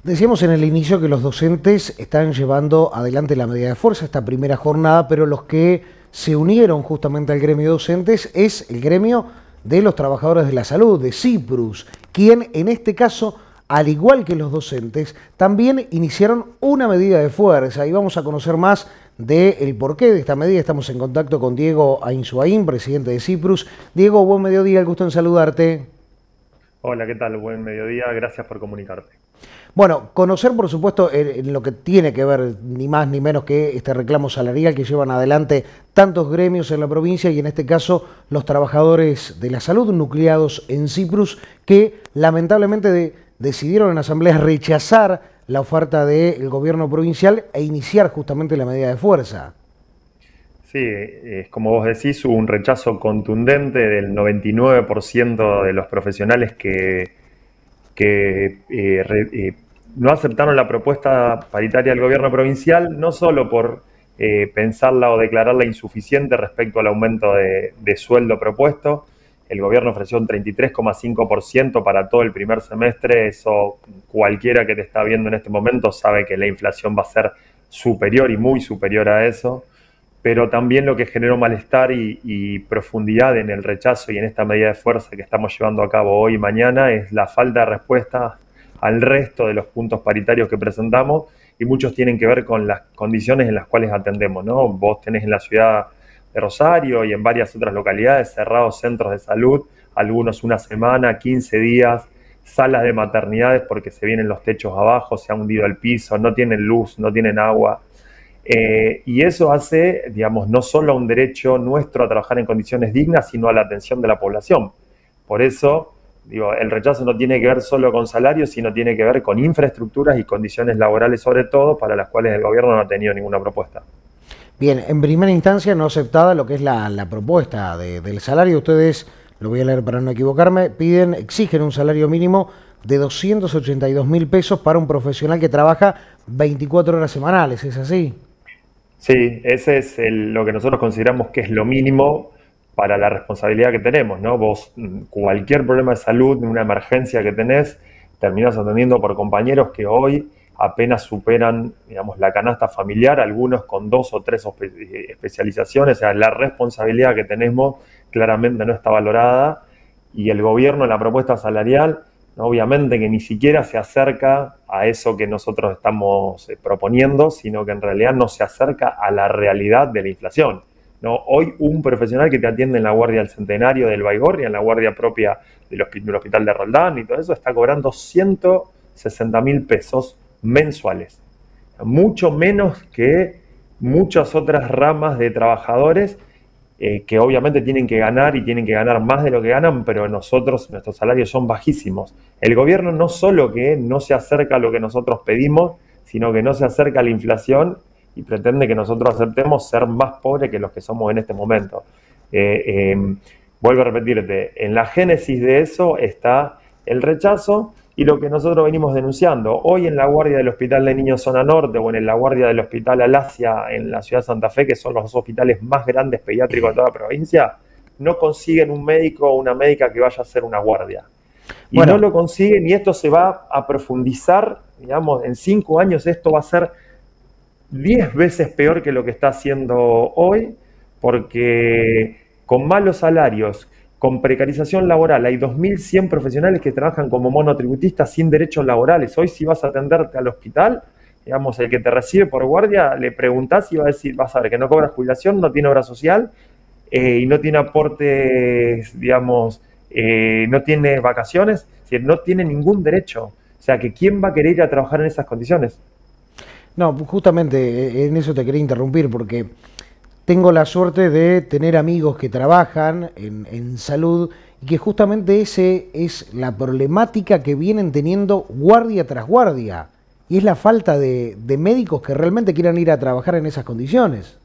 Decíamos en el inicio que los docentes están llevando adelante la medida de fuerza esta primera jornada, pero los que se unieron justamente al gremio de docentes es el gremio de los trabajadores de la salud, de CIPRUS, quien en este caso, al igual que los docentes, también iniciaron una medida de fuerza. Y vamos a conocer más del porqué de esta medida. Estamos en contacto con Diego Ainsuaín, presidente de CIPRUS. Diego, buen mediodía, el gusto en saludarte. Hola, ¿qué tal? Buen mediodía, gracias por comunicarte. Bueno, conocer por supuesto en lo que tiene que ver ni más ni menos que este reclamo salarial que llevan adelante tantos gremios en la provincia y en este caso los trabajadores de la salud nucleados en CIPRUS que lamentablemente decidieron en asamblea rechazar la oferta del gobierno provincial e iniciar justamente la medida de fuerza. Sí, es como vos decís, hubo un rechazo contundente del 99% de los profesionales que no aceptaron la propuesta paritaria del gobierno provincial, no solo por pensarla o declararla insuficiente respecto al aumento de sueldo propuesto. El gobierno ofreció un 33,5% para todo el primer semestre. Eso cualquiera que te está viendo en este momento sabe que la inflación va a ser superior y muy superior a eso. Pero también lo que generó malestar y profundidad en el rechazo y en esta medida de fuerza que estamos llevando a cabo hoy y mañana es la falta de respuesta al resto de los puntos paritarios que presentamos, y muchos tienen que ver con las condiciones en las cuales atendemos, ¿no? Vos tenés en la ciudad de Rosario y en varias otras localidades cerrados centros de salud, algunos una semana, 15 días, salas de maternidades porque se vienen los techos abajo, se ha hundido el piso, no tienen luz, no tienen agua. Y eso hace, digamos, no solo a un derecho nuestro a trabajar en condiciones dignas, sino a la atención de la población. Por eso, digo, el rechazo no tiene que ver solo con salarios, sino tiene que ver con infraestructuras y condiciones laborales, sobre todo, para las cuales el gobierno no ha tenido ninguna propuesta. Bien, en primera instancia no aceptada lo que es la propuesta del salario. Ustedes, lo voy a leer para no equivocarme, exigen un salario mínimo de 282.000 pesos para un profesional que trabaja 24 horas semanales, ¿es así? Sí, ese es lo que nosotros consideramos que es lo mínimo para la responsabilidad que tenemos, ¿no? Vos, cualquier problema de salud, una emergencia que tenés, terminás atendiendo por compañeros que hoy apenas superan, digamos, la canasta familiar, algunos con 2 o 3 especializaciones. O sea, la responsabilidad que tenemos claramente no está valorada, y el gobierno en la propuesta salarial, ¿no? Obviamente que ni siquiera se acerca a eso que nosotros estamos proponiendo, sino que en realidad no se acerca a la realidad de la inflación, ¿no? Hoy un profesional que te atiende en la guardia del Centenario del Baigorria, en la guardia propia del hospital de Roldán y todo eso, está cobrando 160.000 pesos mensuales. Mucho menos que muchas otras ramas de trabajadores que obviamente tienen que ganar y tienen que ganar más de lo que ganan, pero nuestros salarios son bajísimos. El gobierno no solo que no se acerca a lo que nosotros pedimos, sino que no se acerca a la inflación y pretende que nosotros aceptemos ser más pobres que los que somos en este momento. Eh, eh, Vuelvo a repetirte, en la génesis de eso está el rechazo y lo que nosotros venimos denunciando. Hoy en la guardia del Hospital de Niños Zona Norte o en la guardia del Hospital Alasia en la ciudad de Santa Fe, que son los 2 hospitales más grandes pediátricos de toda la provincia, no consiguen un médico o una médica que vaya a hacer una guardia. Y no Bueno, lo consiguen, y esto se va a profundizar, digamos, en 5 años esto va a ser 10 veces peor que lo que está haciendo hoy, porque con malos salarios, con precarización laboral, hay 2.100 profesionales que trabajan como monotributistas sin derechos laborales. Hoy, si vas a atenderte al hospital, digamos, el que te recibe por guardia, le preguntás y va a decir, vas a ver que no cobra jubilación, no tiene obra social y no tiene aportes, digamos, no tiene vacaciones, es decir, no tiene ningún derecho. O sea, que ¿quién va a querer ir a trabajar en esas condiciones? no, justamente en eso te quería interrumpir porque tengo la suerte de tener amigos que trabajan en salud y que justamente ese es la problemática que vienen teniendo guardia tras guardia. Y es la falta de médicos que realmente quieran ir a trabajar en esas condiciones.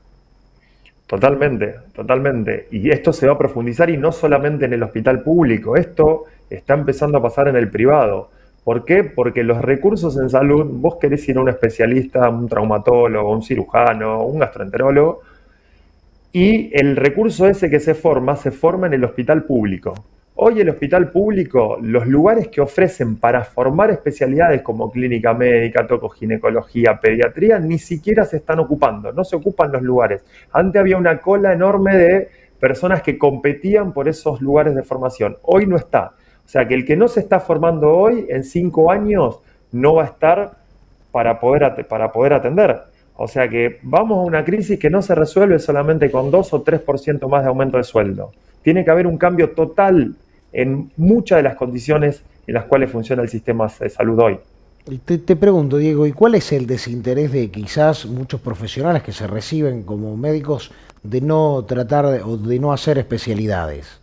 Totalmente, totalmente. Y esto se va a profundizar, y no solamente en el hospital público, esto está empezando a pasar en el privado. ¿Por qué? Porque los recursos en salud, vos querés ir a un especialista, un traumatólogo, un cirujano, un gastroenterólogo, y el recurso ese que se forma en el hospital público. Hoy el hospital público, los lugares que ofrecen para formar especialidades como clínica médica, tocoginecología, pediatría, ni siquiera se están ocupando, no se ocupan los lugares. Antes había una cola enorme de personas que competían por esos lugares de formación. Hoy no está. O sea que el que no se está formando hoy, en 5 años, no va a estar para poder atender. O sea que vamos a una crisis que no se resuelve solamente con 2 o 3% más de aumento de sueldo. Tiene que haber un cambio total en muchas de las condiciones en las cuales funciona el sistema de salud hoy. Y te pregunto, Diego, ¿y cuál es el desinterés de quizás muchos profesionales que se reciben como médicos de no o de no hacer especialidades?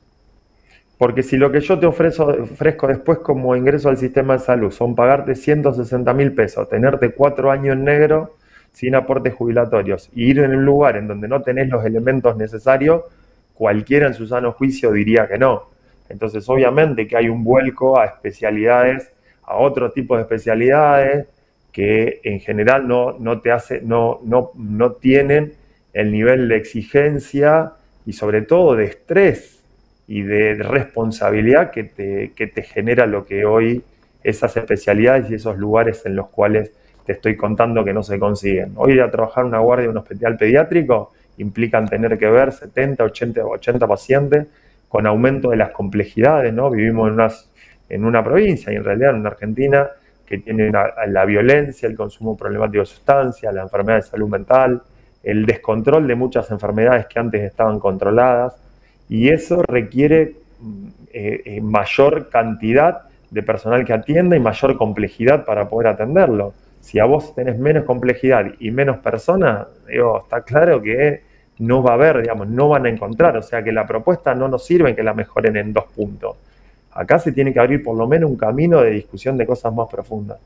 Porque si lo que yo te ofrezco después como ingreso al sistema de salud son pagarte 160.000 pesos, tenerte 4 años en negro sin aportes jubilatorios y ir en un lugar en donde no tenés los elementos necesarios, cualquiera en su sano juicio diría que no. Entonces, obviamente que hay un vuelco a especialidades, a otro tipo de especialidades que en general no tienen el nivel de exigencia y sobre todo de estrés y de responsabilidad que te genera lo que hoy esas especialidades y esos lugares en los cuales te estoy contando que no se consiguen. Hoy ir a trabajar una guardia en un hospital pediátrico implican tener que ver 70, 80 pacientes con aumento de las complejidades, ¿no? Vivimos en una provincia y en realidad en una Argentina que tiene la violencia, el consumo problemático de sustancias, la enfermedad de salud mental, el descontrol de muchas enfermedades que antes estaban controladas, y eso requiere mayor cantidad de personal que atienda y mayor complejidad para poder atenderlo. Si a vos tenés menos complejidad y menos personas, está claro que no va a haber, no van a encontrar, o sea que la propuesta no nos sirve en que la mejoren en 2 puntos. Acá se tiene que abrir por lo menos un camino de discusión de cosas más profundas.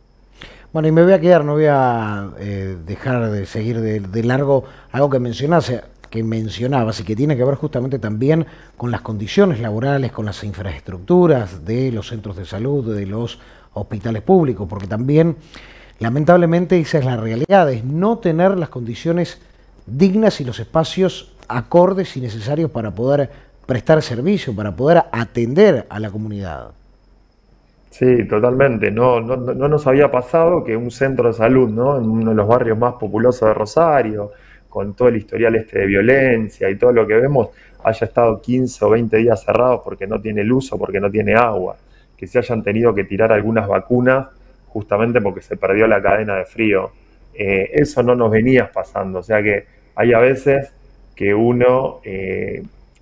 Bueno, y me voy a quedar, no voy a dejar de seguir de largo algo que mencionabas y que tiene que ver justamente también con las condiciones laborales, con las infraestructuras de los centros de salud, de los hospitales públicos, porque también, lamentablemente, esa es la realidad, es no tener las condiciones dignas y los espacios acordes y necesarios para poder prestar servicio, para poder atender a la comunidad. Sí, totalmente. No nos había pasado que un centro de salud, ¿no? En uno de los barrios más populosos de Rosario, con todo el historial de violencia y todo lo que vemos, haya estado 15 o 20 días cerrados porque no tiene luz o porque no tiene agua. Que se hayan tenido que tirar algunas vacunas justamente porque se perdió la cadena de frío. Eso no nos venía pasando. O sea que hay a veces que uno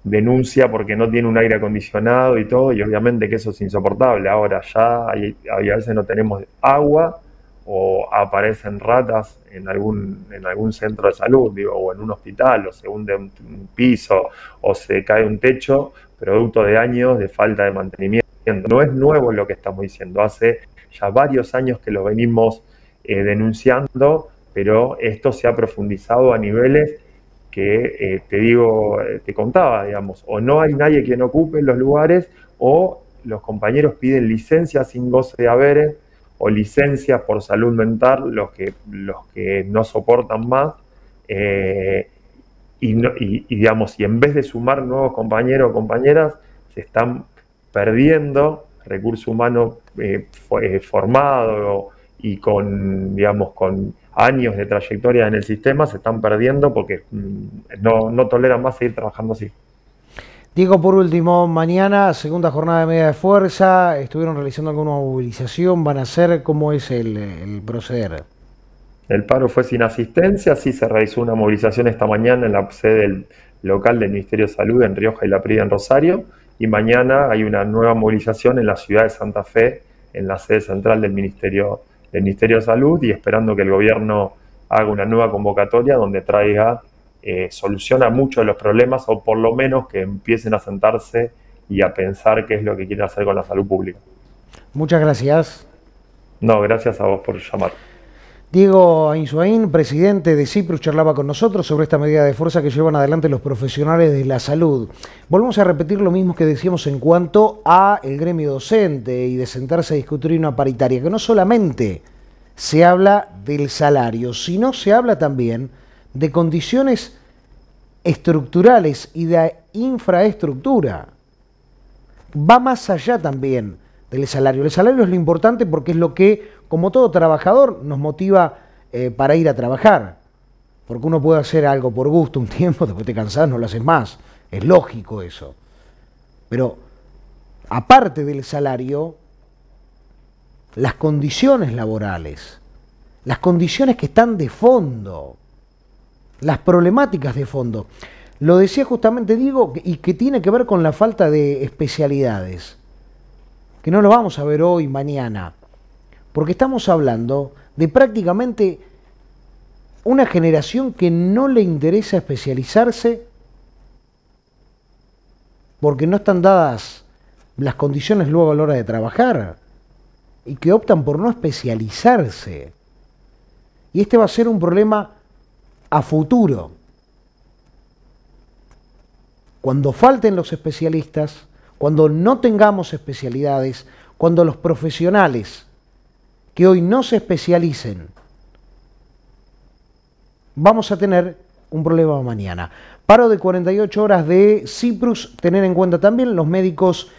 denuncia porque no tiene un aire acondicionado y todo, y obviamente que eso es insoportable. Ahora ya a veces no tenemos agua o aparecen ratas en algún centro de salud, o en un hospital, o se hunde un piso, o se cae un techo, producto de años de falta de mantenimiento. No es nuevo lo que estamos diciendo, hace ya varios años que lo venimos denunciando, pero esto se ha profundizado a niveles que te contaba, o no hay nadie quien ocupe los lugares, o los compañeros piden licencias sin goce de haberes, o licencias por salud mental, los que no soportan más, y en vez de sumar nuevos compañeros o compañeras, se están perdiendo recurso humano formado y con años de trayectoria en el sistema, se están perdiendo porque no toleran más seguir trabajando así. Diego, por último, mañana, segunda jornada de medida de fuerza, ¿estuvieron realizando alguna movilización? ¿Van a hacer? ¿Cómo es el proceder? El paro fue sin asistencia, sí se realizó una movilización esta mañana en la sede local del Ministerio de Salud en Rioja y La Prida en Rosario, y mañana hay una nueva movilización en la ciudad de Santa Fe, en la sede central del Ministerio de Salud, y esperando que el gobierno haga una nueva convocatoria donde traiga solución a muchos de los problemas, o por lo menos que empiecen a sentarse y a pensar qué es lo que quieren hacer con la salud pública. Muchas gracias. No, gracias a vos por llamar. Diego Ainsuain, presidente de CIPRUS, charlaba con nosotros sobre esta medida de fuerza que llevan adelante los profesionales de la salud. Volvemos a repetir lo mismo que decíamos en cuanto a el gremio docente y de sentarse a discutir una paritaria, que no solamente se habla del salario, sino se habla también de condiciones estructurales y de infraestructura. va más allá también del salario. El salario es lo importante porque es lo que, como todo trabajador, nos motiva para ir a trabajar. Porque uno puede hacer algo por gusto un tiempo, después te cansás, no lo haces más. Es lógico eso. Pero aparte del salario, las condiciones laborales, las condiciones que están de fondo, las problemáticas de fondo. Lo decía justamente Diego, y que tiene que ver con la falta de especialidades, que no lo vamos a ver hoy, mañana, porque estamos hablando de prácticamente una generación que no le interesa especializarse porque no están dadas las condiciones luego a la hora de trabajar y que optan por no especializarse. Y este va a ser un problema a futuro. Cuando falten los especialistas, cuando no tengamos especialidades, cuando los profesionales que hoy no se especialicen, vamos a tener un problema mañana. Paro de 48 horas de Cyprus, tener en cuenta también los médicos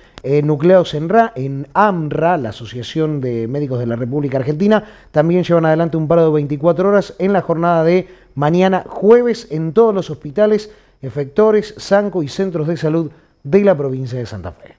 nucleados en AMRA, la Asociación de Médicos de la República Argentina, también llevan adelante un paro de 24 horas en la jornada de mañana jueves en todos los hospitales, efectores, SANCO y centros de salud de la provincia de Santa Fe.